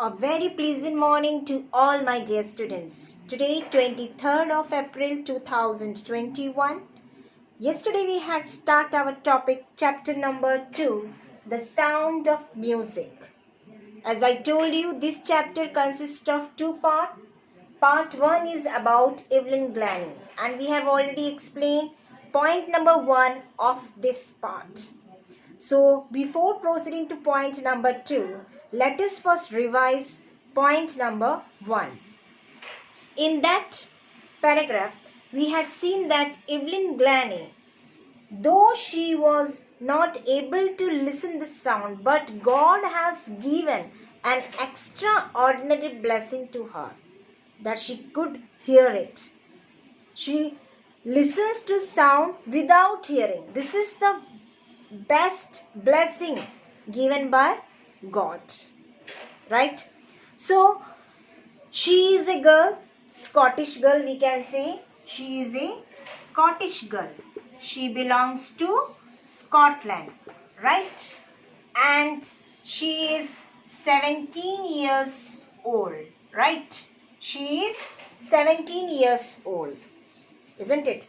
A very pleasant morning to all my dear students. Today 23rd of April 2021. Yesterday we had start our topic chapter number 2, the sound of music. As I told you, this chapter consists of two parts. Part 1 is about Evelyn Glanny and we have already explained point number 1 of this part. So, before proceeding to point number 2, let us first revise point number 1. In that paragraph, we had seen that Evelyn Glanny, though she was not able to listen the sound, but God has given an extraordinary blessing to her, that she could hear it. She listens to sound without hearing. This is the best blessing given by God, right? So she is a girl, Scottish girl, we can say. She is a Scottish girl. She belongs to Scotland, right? And she is 17 years old, right? She is 17 years old, isn't it?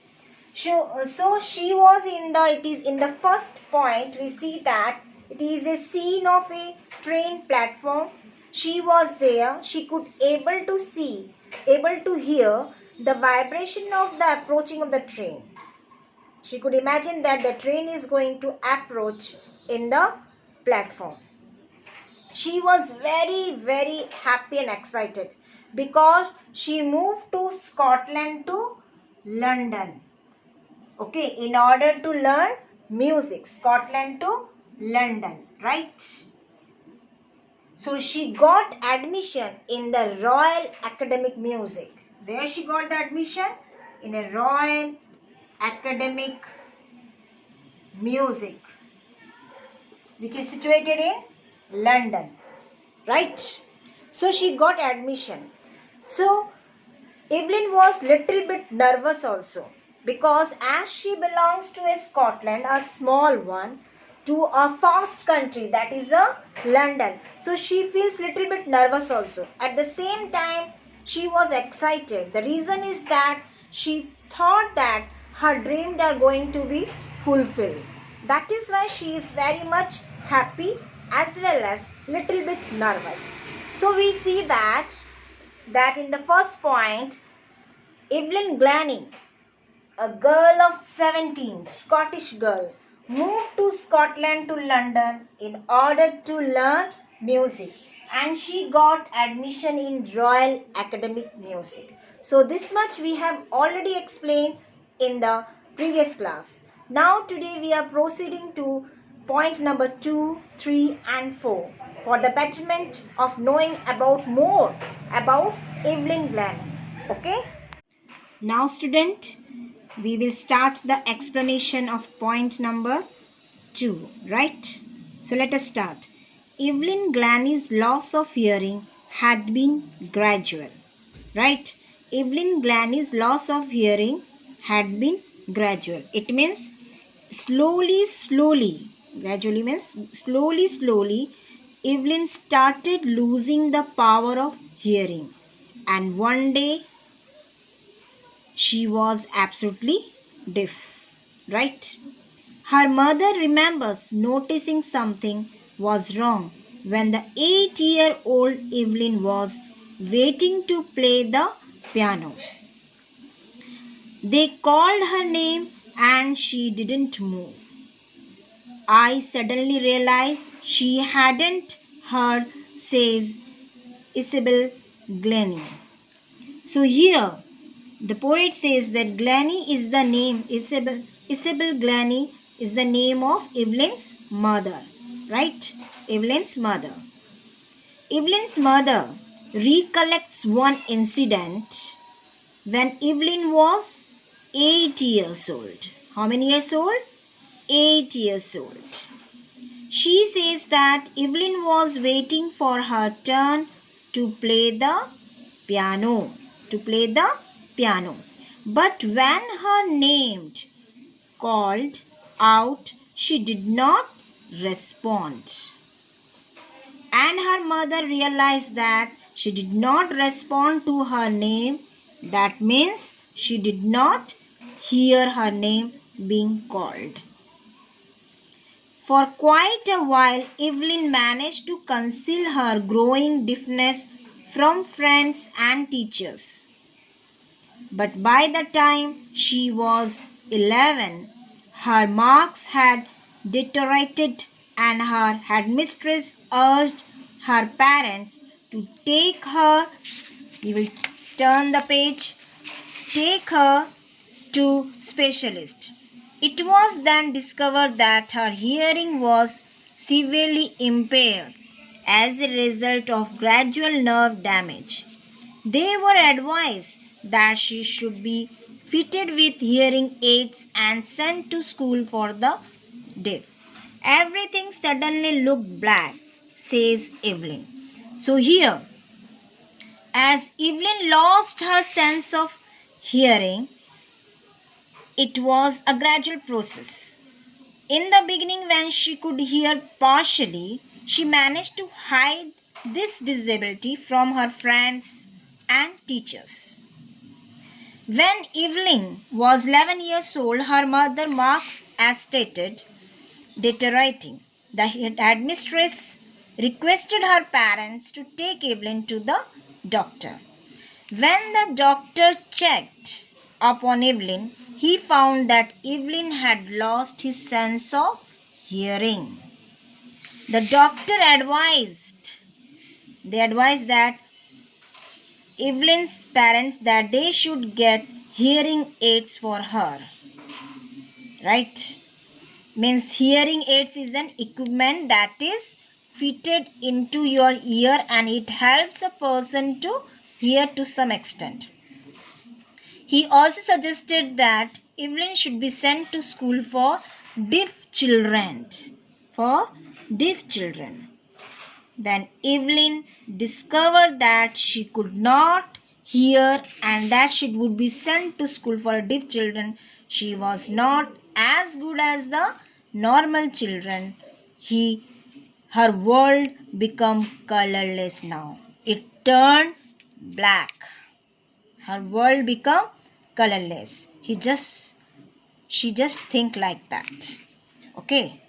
So she was it is in the first point we see that it is a scene of a train platform. She was there, she could able to hear the vibration of the approaching of the train. She could imagine that the train is going to approach in the platform. She was very, very happy and excited because she moved to Scotland to London. Okay, in order to learn music, Scotland to London, right? So she got admission in the Royal Academic Music. Where she got the admission? In a Royal Academic Music, which is situated in London, right? So she got admission. So Evelyn was little bit nervous also, because as she belongs to a Scotland, a small one, to a fast country, that is a London. So she feels little bit nervous also. At the same time, she was excited. The reason is that she thought that her dreams are going to be fulfilled. That is why she is very much happy as well as little bit nervous. So we see that in the first point, Evelyn Glanny, a girl of 17, Scottish girl, moved to Scotland to London in order to learn music, and she got admission in Royal Academic Music. So this much we have already explained in the previous class. Now today we are proceeding to point number 2, 3 and 4 for the betterment of knowing about more about Evelyn Glanny. Okay? Now student, we will start the explanation of point number 2, right? So let us start. Evelyn Glanny's loss of hearing had been gradual, right? Evelyn Glanny's loss of hearing had been gradual. It means slowly. Gradually means slowly, Evelyn started losing the power of hearing. And one day, she was absolutely deaf, right? Her mother remembers noticing something was wrong when the 8-year-old Evelyn was waiting to play the piano. They called her name and she didn't move. I suddenly realized she hadn't heard, says Isabel Glennie. So here, the poet says that Glanny is the name, Isabel Glanny is the name of Evelyn's mother, right? Evelyn's mother. Evelyn's mother recollects one incident when Evelyn was 8 years old. How many years old? 8 years old. She says that Evelyn was waiting for her turn to play the piano. But when her name called out, she did not respond. and her mother realized that she did not respond to her name. That means she did not hear her name being called. For quite a while, Evelyn managed to conceal her growing deafness from friends and teachers. But by the time she was 11, her marks had deteriorated and her headmistress urged her parents to take her, we will turn the page, take her to specialist. It was then discovered that her hearing was severely impaired as a result of gradual nerve damage. They were advised that she should be fitted with hearing aids and sent to school for the deaf. Everything suddenly looked black, says Evelyn. So here, as Evelyn lost her sense of hearing, it was a gradual process. In the beginning, when she could hear partially, she managed to hide this disability from her friends and teachers. When Evelyn was 11 years old, her mother marks as stated deteriorating. The headmistress requested her parents to take Evelyn to the doctor. When the doctor checked upon Evelyn, he found that Evelyn had lost his sense of hearing. The doctor advised that Evelyn's parents that they should get hearing aids for her. Right? Means hearing aids is an equipment that is fitted into your ear and it helps a person to hear to some extent. He also suggested that Evelyn should be sent to school for deaf children. When Evelyn discovered that she could not hear and that she would be sent to school for deaf children, she was not as good as the normal children. Her world became colorless now. It turned black. Her world became colorless. She just think like that. Okay.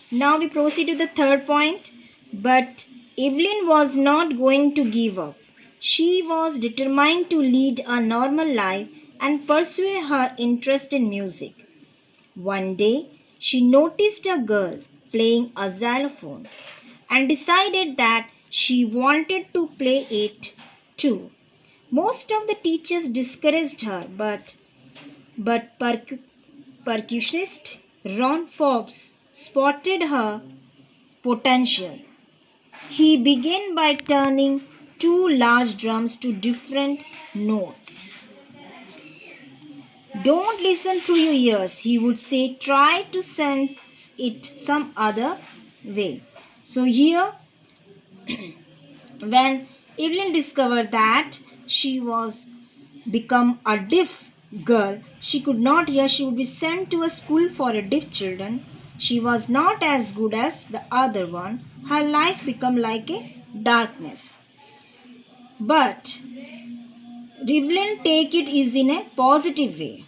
Now we proceed to the third point. But Evelyn was not going to give up. She was determined to lead a normal life and pursue her interest in music. One day, she noticed a girl playing a xylophone and decided that she wanted to play it too. Most of the teachers discouraged her, but percussionist Ron Forbes spotted her potential. He began by turning two large drums to different notes. Don't listen through your ears, he would say. Try to sense it some other way. So here, when Evelyn discovered that she was become a deaf girl, she could not hear, she would be sent to a school for deaf children. She was not as good as the other one. Her life became like a darkness. But Evelyn take it is in a positive way.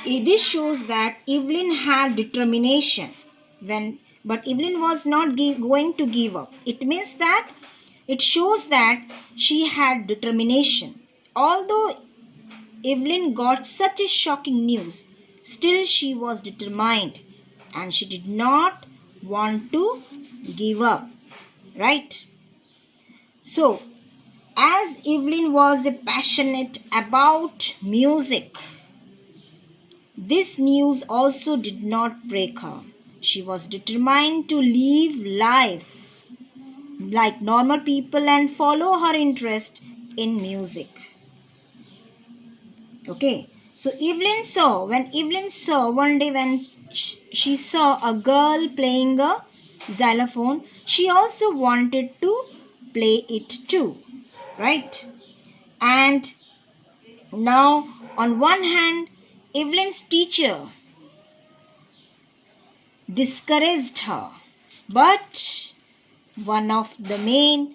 This shows that Evelyn had determination but Evelyn was not going to give up. It means that it shows that she had determination. Although Evelyn got such a shocking news, still she was determined and she did not want to give up. Right? So, as Evelyn was passionate about music, this news also did not break her. She was determined to live life like normal people and follow her interest in music. Okay, so when Evelyn saw one day when she saw a girl playing a xylophone, she also wanted to play it too, right? And now, on one hand, Evelyn's teacher discouraged her But one of the main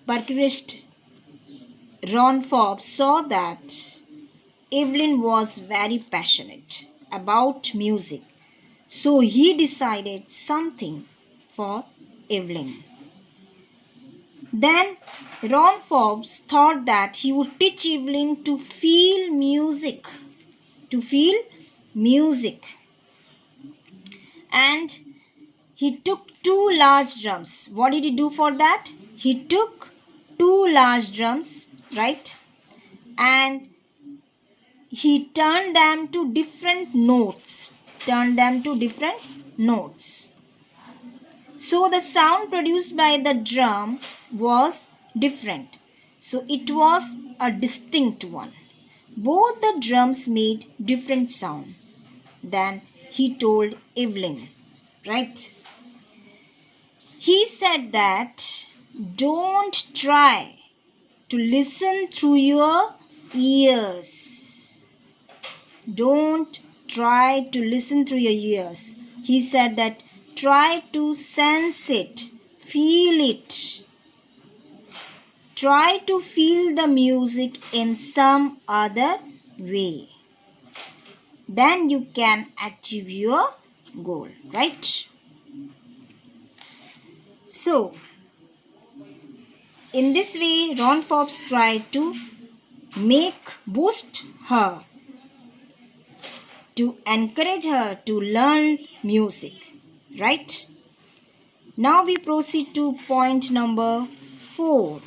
percussionist, Ron Forbes, saw that Evelyn was very passionate about music, so he decided something for Evelyn. Then Ron Forbes thought that he would teach Evelyn to feel music, and he took two large drums. What did he do for that? He took two large drums, right? And he turned them to different notes. So the sound produced by the drum was different. So it was a distinct one. Both the drums made different sound. Then he told Evelyn, right? He said that don't try to listen through your ears. Don't try to listen through your ears. He said that try to sense it, feel it. Try to feel the music in some other way. Then you can achieve your goal, right? So, in this way, Ron Forbes tried to boost her, to encourage her to learn music, right? Now we proceed to point number 4.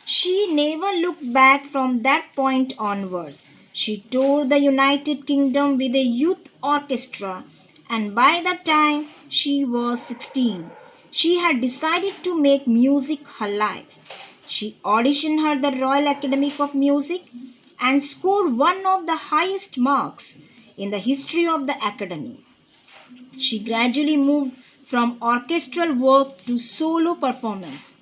She never looked back from that point onwards. She toured the United Kingdom with a youth orchestra, and by the time she was 16, she had decided to make music her life. She auditioned at the Royal Academy of Music and scored one of the highest marks in the history of the Academy. She gradually moved from orchestral work to solo performance.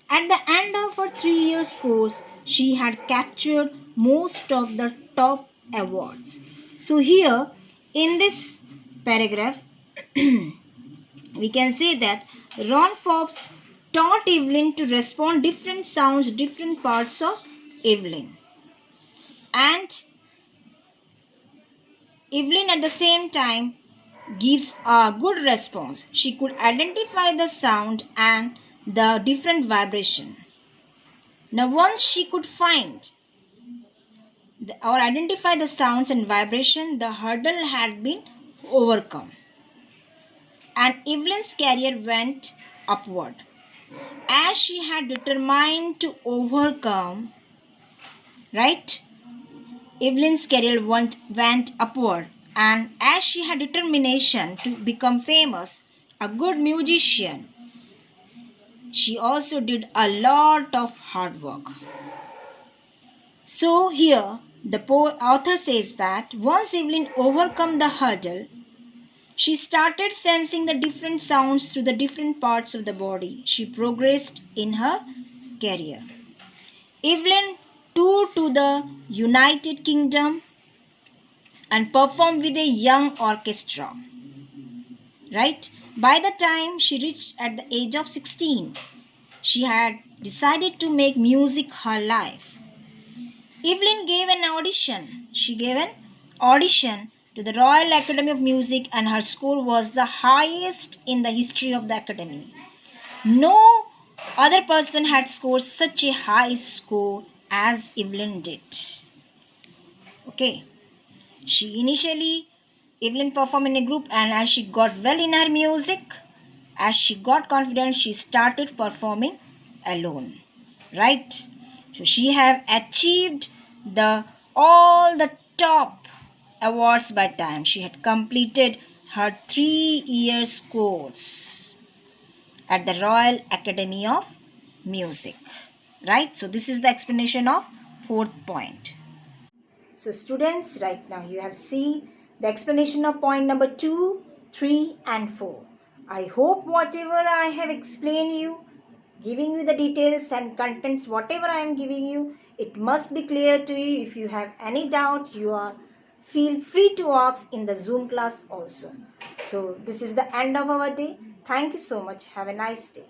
At the end of her 3 years course, she had captured most of the top awards. So here in this paragraph, we can say that Ron Forbes taught Evelyn to respond different sounds, different parts of Evelyn. And Evelyn at the same time gives a good response. She could identify the sound and the different vibration. Now once she could find or identify the sounds and vibration, the hurdle had been overcome. And Evelyn's career went upward. As she had determined to overcome, right? Evelyn's career went upward, and as she had determination to become famous, a good musician, she also did a lot of hard work. So here the author says that once Evelyn overcome the hurdle, she started sensing the different sounds through the different parts of the body. She progressed in her career. Evelyn toured to the United Kingdom and performed with a young orchestra. Right? By the time she reached at the age of 16, she had decided to make music her life. Evelyn gave an audition. She gave an audition to the Royal Academy of Music, and her score was the highest in the history of the Academy. No other person had scored such a high score as Evelyn did. Okay. Evelyn performed in a group, and as she got well in her music, as she got confident, she started performing alone. Right? So she have achieved all the top awards by time. She had completed her 3 years course at the Royal Academy of Music. Right? So this is the explanation of 4th point. So students, right now you have seen the explanation of point number 2, 3 and 4. I hope whatever I have explained you, giving you the details and contents, whatever I am giving you, it must be clear to you. If you have any doubt, you are feel free to ask in the Zoom class also. So this is the end of our day. Thank you so much. Have a nice day.